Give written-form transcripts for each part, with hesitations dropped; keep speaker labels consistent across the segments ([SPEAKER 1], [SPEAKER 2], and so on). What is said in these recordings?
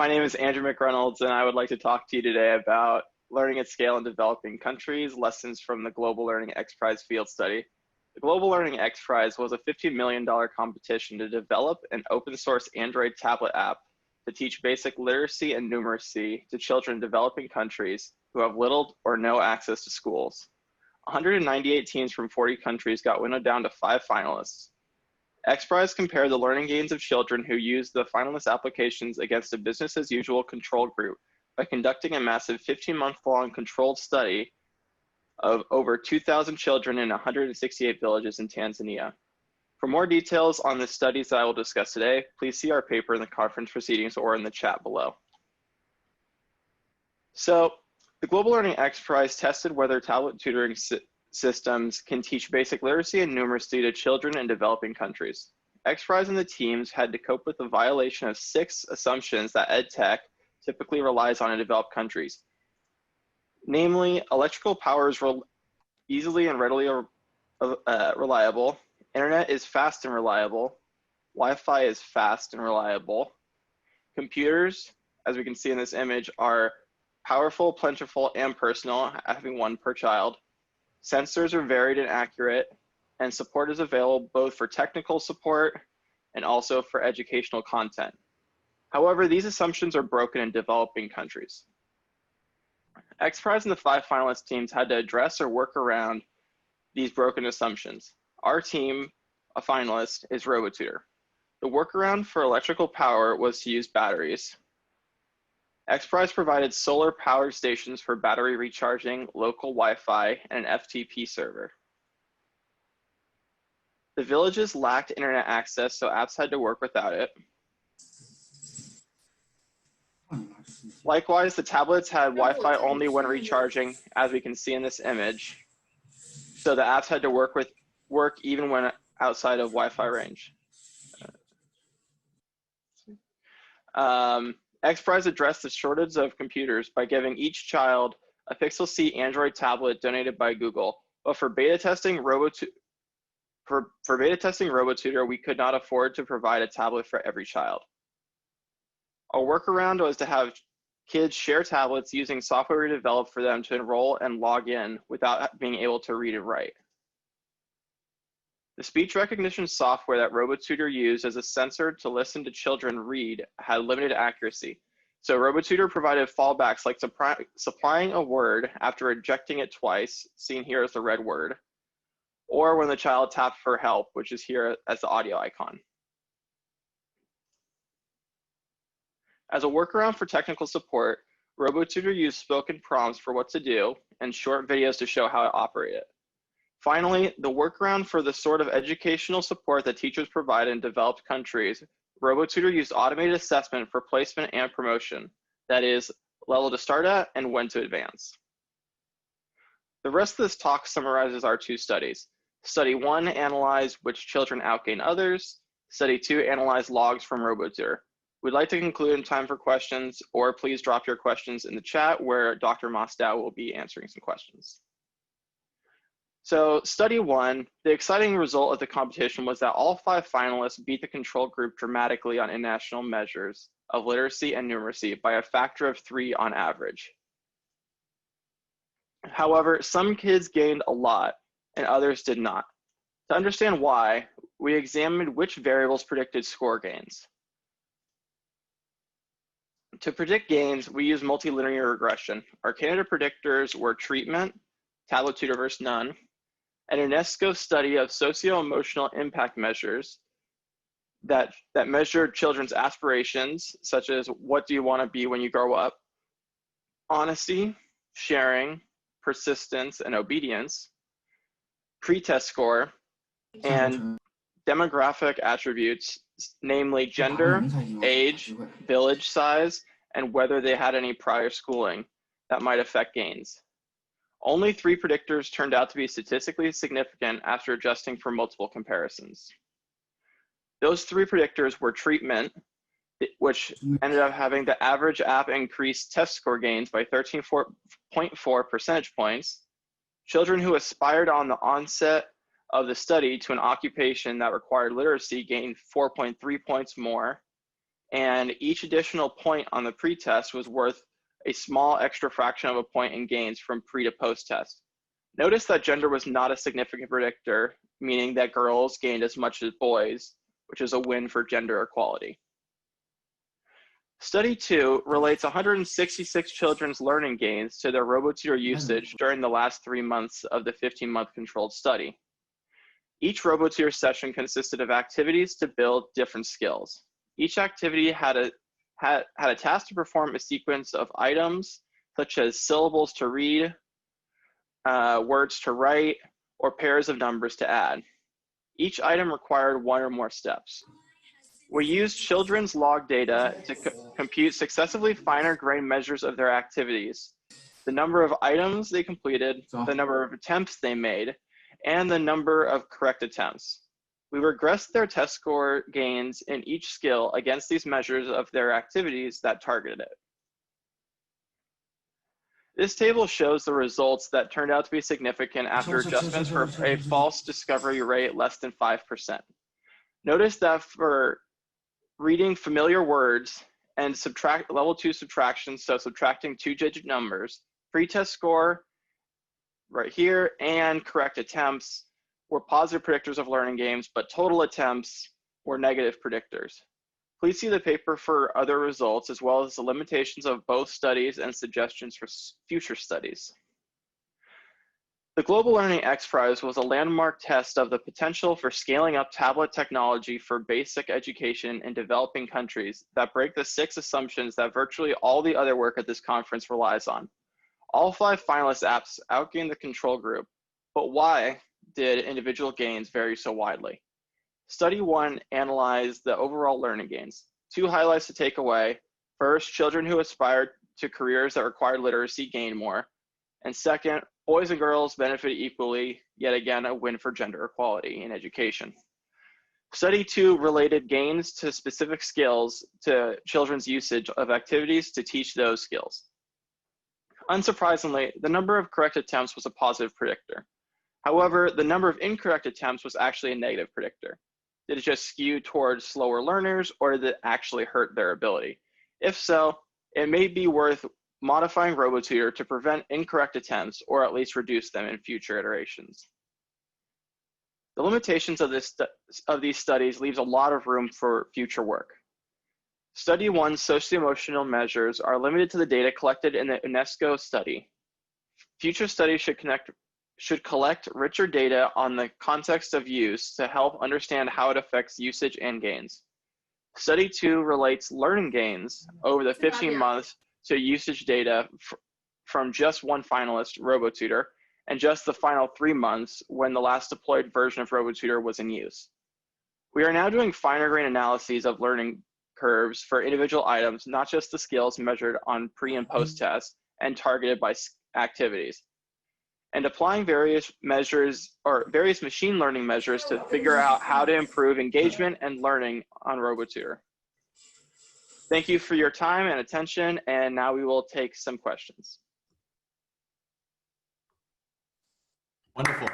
[SPEAKER 1] My name is Andrew McReynolds, and I would like to talk to you today about learning at scale in developing countries, lessons from the Global Learning Xprize field study. The Global Learning Xprize was a $50 million competition to develop an open source Android tablet app to teach basic literacy and numeracy to children in developing countries who have little or no access to schools. 198 teams from 40 countries got winnowed down to 5 finalists. Xprize compared the learning gains of children who used the finalist applications against a business-as-usual control group by conducting a massive 15-month-long controlled study of over 2,000 children in 168 villages in Tanzania. For more details on the studies that I will discuss today, please see our paper in the conference proceedings or in the chat below. So, the Global Learning Xprize tested whether tablet tutoring systems can teach basic literacy and numeracy to children in developing countries. Xprize and the teams had to cope with the violation of 6 assumptions that EdTech typically relies on in developed countries. Namely, electrical power is easily and readily reliable, internet is fast and reliable, Wi-Fi is fast and reliable, computers, as we can see in this image, are powerful, plentiful, and personal, having 1 per child. Sensors are varied and accurate, and support is available both for technical support and also for educational content. However, these assumptions are broken in developing countries. Xprize and the 5 finalist teams had to address or work around these broken assumptions. Our team, a finalist, is RoboTutor. The workaround for electrical power was to use batteries. Xprize provided solar powered stations for battery recharging, local Wi-Fi, and an FTP server. The villages lacked internet access, so apps had to work without it. Likewise, the tablets had Wi-Fi only when recharging, as we can see in this image. So the apps had to work even when outside of Wi-Fi range. Xprize addressed the shortage of computers by giving each child a Pixel C Android tablet donated by Google. But for beta testing RoboTutor, we could not afford to provide a tablet for every child. Our workaround was to have kids share tablets using software we developed for them to enroll and log in without being able to read and write. The speech recognition software that RoboTutor used as a sensor to listen to children read had limited accuracy. So RoboTutor provided fallbacks like supplying a word after rejecting it twice, seen here as the red word, or when the child tapped for help, which is here as the audio icon. As a workaround for technical support, RoboTutor used spoken prompts for what to do and short videos to show how to operate it. Finally, the workaround for the sort of educational support that teachers provide in developed countries, RoboTutor used automated assessment for placement and promotion, that is, level to start at and when to advance. The rest of this talk summarizes our 2 studies. Study 1 analyzed which children outgain others. Study 2 analyzed logs from RoboTutor. We'd like to conclude in time for questions, or please drop your questions in the chat where Dr. Mostow will be answering some questions. So study 1, the exciting result of the competition was that all 5 finalists beat the control group dramatically on international measures of literacy and numeracy by a factor of 3 on average. However, some kids gained a lot and others did not. To understand why, we examined which variables predicted score gains. To predict gains, we used multilinear regression. Our candidate predictors were treatment, tablet tutor versus none, an UNESCO study of socio-emotional impact measures that measured children's aspirations, such as what do you want to be when you grow up, honesty, sharing, persistence, and obedience, pretest score, and demographic attributes, namely gender, age, village size, and whether they had any prior schooling that might affect gains. Only 3 predictors turned out to be statistically significant after adjusting for multiple comparisons. Those 3 predictors were treatment, which ended up having the average app increase test score gains by 13.4 percentage points, children who aspired on the onset of the study to an occupation that required literacy gained 4.3 points more, and each additional point on the pretest was worth a small extra fraction of a point in gains from pre to post test. Notice that gender was not a significant predictor, meaning that girls gained as much as boys, which is a win for gender equality. Study 2 relates 166 children's learning gains to their RoboTutor usage during the last 3 months of the 15-month controlled study. Each RoboTutor session consisted of activities to build different skills. Each activity had a task to perform a sequence of items, such as syllables to read, words to write, or pairs of numbers to add. Each item required one or more steps. We used children's log data to compute successively finer grained measures of their activities, the number of items they completed, the number of attempts they made, and the number of correct attempts. We regressed their test score gains in each skill against these measures of their activities that targeted it. This table shows the results that turned out to be significant after adjustments for a false discovery rate less than 5%. Notice that for reading familiar words and level 2 subtraction, so subtracting 2-digit numbers, pretest score right here and correct attempts were positive predictors of learning gains, but total attempts were negative predictors. Please see the paper for other results, as well as the limitations of both studies and suggestions for future studies. The Global Learning Xprize was a landmark test of the potential for scaling up tablet technology for basic education in developing countries that break the 6 assumptions that virtually all the other work at this conference relies on. All 5 finalist apps outgained the control group, but why did individual gains vary so widely? Study 1 analyzed the overall learning gains. 2 highlights to take away. First, children who aspired to careers that required literacy gained more. And second, boys and girls benefited equally, yet again, a win for gender equality in education. Study 2 related gains to specific skills to children's usage of activities to teach those skills. Unsurprisingly, the number of correct attempts was a positive predictor. However, the number of incorrect attempts was actually a negative predictor. Did it just skew towards slower learners, or did it actually hurt their ability? If so, it may be worth modifying RoboTutor to prevent incorrect attempts, or at least reduce them in future iterations. The limitations of these studies leaves a lot of room for future work. Study 1's socio-emotional measures are limited to the data collected in the UNESCO study. Future studies should collect richer data on the context of use to help understand how it affects usage and gains. Study 2 relates learning gains over the 15 months to usage data from just one finalist, RoboTutor, and just the final 3 months when the last deployed version of RoboTutor was in use. We are now doing finer grain analyses of learning curves for individual items, not just the skills measured on pre and post tests and targeted by activities, and applying various measures or various machine learning measures to figure out how to improve engagement and learning on RoboTutor. Thank you for your time and attention, and now we will take some questions.
[SPEAKER 2] Wonderful.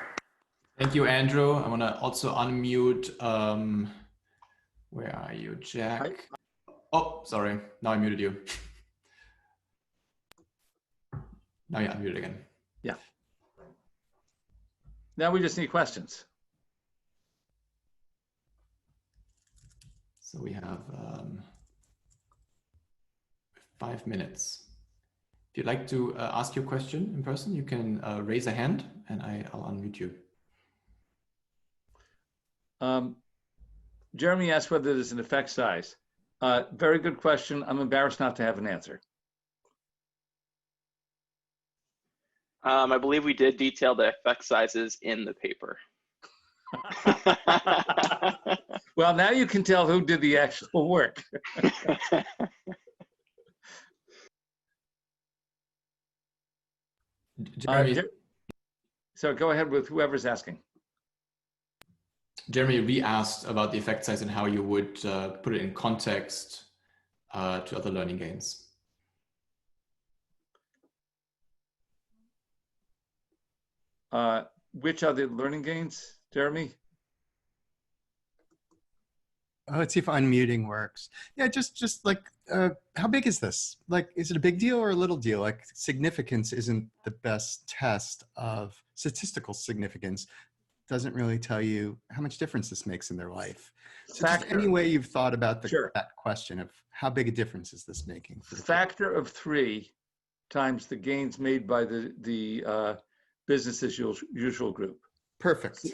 [SPEAKER 2] Thank you, Andrew. I want to also unmute, where are you, Jack? Hi. Oh, sorry. Now I muted you. Now you're unmuted again.
[SPEAKER 3] Yeah. Now we just need questions.
[SPEAKER 2] So we have 5 minutes. If you'd like to ask your question in person, you can raise a hand and I'll unmute you.
[SPEAKER 3] Jeremy asked whether there's an effect size. Very good question. I'm embarrassed not to have an answer.
[SPEAKER 1] I believe we did detail the effect sizes in the paper.
[SPEAKER 3] Well, now you can tell who did the actual work. So go ahead with whoever's asking.
[SPEAKER 2] Jeremy re-asked about the effect size and how you would put it in context to other learning gains.
[SPEAKER 3] Which are the learning gains, Jeremy?
[SPEAKER 4] Oh, let's see if unmuting works. Yeah, just like, how big is this? Like, is it a big deal or a little deal? Like, significance isn't the best test of statistical significance. Doesn't really tell you how much difference this makes in their life. So just any way you've thought about that question of how big a difference is this making? For the
[SPEAKER 3] factor of 3 times the gains made by the business as usual group.
[SPEAKER 4] Perfect.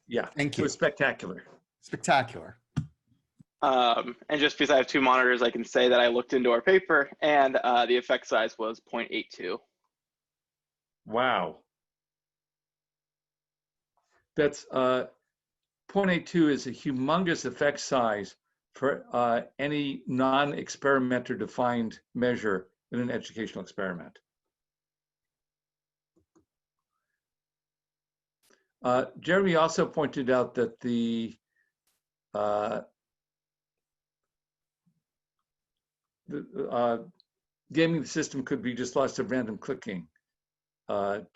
[SPEAKER 3] Yeah.
[SPEAKER 4] Thank you.
[SPEAKER 3] So it's spectacular.
[SPEAKER 4] Spectacular.
[SPEAKER 1] And just because I have 2 monitors, I can say that I looked into our paper and the effect size was 0.82.
[SPEAKER 3] Wow. That's 0.82 is a humongous effect size for any non-experimenter defined measure in an educational experiment. Jeremy also pointed out that the gaming the system could be just lots of random clicking oh,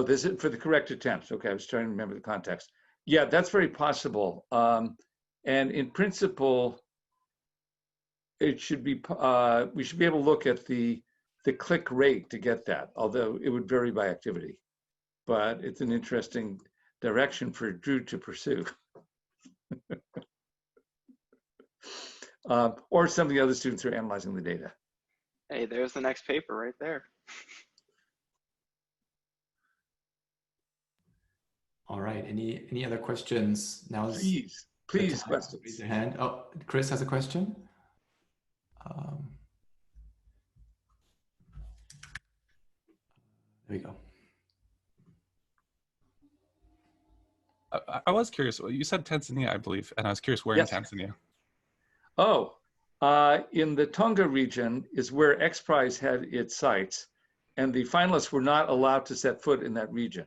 [SPEAKER 3] this is for the correct attempts. Okay, I was trying to remember the context. Yeah, that's very possible. And in principle, it should be, we should be able to look at the click rate to get that, although it would vary by activity. But it's an interesting direction for Drew to pursue. Or some of the other students who are analyzing the data.
[SPEAKER 1] Hey, there's the next paper right there.
[SPEAKER 2] All right. Any other questions? Now,
[SPEAKER 3] please, questions.
[SPEAKER 2] Raise your hand. Oh, Chris has a question. There we go.
[SPEAKER 5] I was curious. You said Tanzania, I believe, and I was curious where in Tanzania.
[SPEAKER 3] Oh, in the Tonga region is where Xprize had its sites, and the finalists were not allowed to set foot in that region.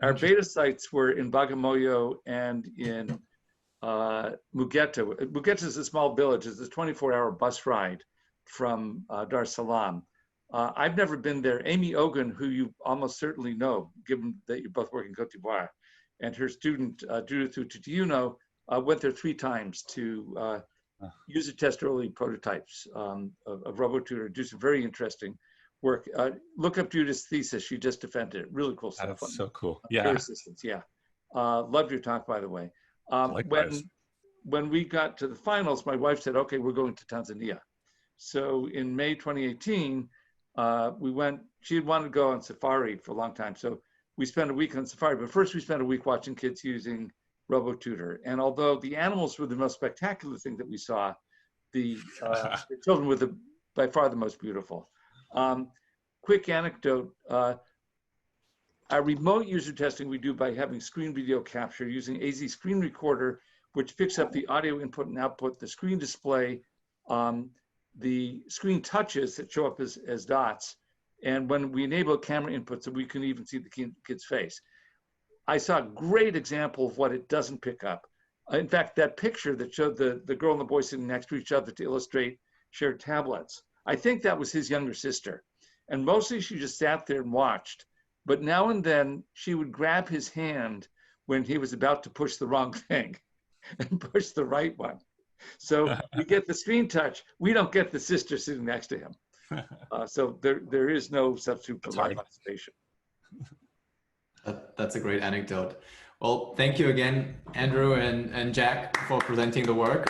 [SPEAKER 3] Our beta sites were in Bagamoyo and in Mugeto. Mugeto is a small village. It's a 24-hour bus ride from Dar es Salaam. I've never been there. Amy Ogun, who you almost certainly know, given that you both work in Cote d'Ivoire, and her student, Judith Ututiuno, went there 3 times to user test early prototypes of RoboTutor, do some very interesting work. Look up Judith's thesis. She just defended it. Really cool stuff.
[SPEAKER 5] That's so cool. Yeah.
[SPEAKER 3] Assistance. Yeah. Loved your talk, by the way. When we got to the finals, my wife said, okay, we're going to Tanzania. So in May 2018, we went, she had wanted to go on safari for a long time. So we spent a week on safari, but first we spent a week watching kids using RoboTutor. And although the animals were the most spectacular thing that we saw, the children were by far the most beautiful. Quick anecdote, our remote user testing we do by having screen video capture using AZ Screen Recorder, which picks up the audio input and output, the screen display, the screen touches that show up as dots. And when we enable camera input, so we can even see the kid's face. I saw a great example of what it doesn't pick up. In fact, that picture that showed the girl and the boy sitting next to each other to illustrate shared tablets, I think that was his younger sister. And mostly she just sat there and watched. But now and then she would grab his hand when he was about to push the wrong thing and push the right one. So we get the screen touch. We don't get the sister sitting next to him. So there is no substitute for live participation.
[SPEAKER 2] That's a great anecdote. Well, thank you again, Andrew and Jack, for presenting the work.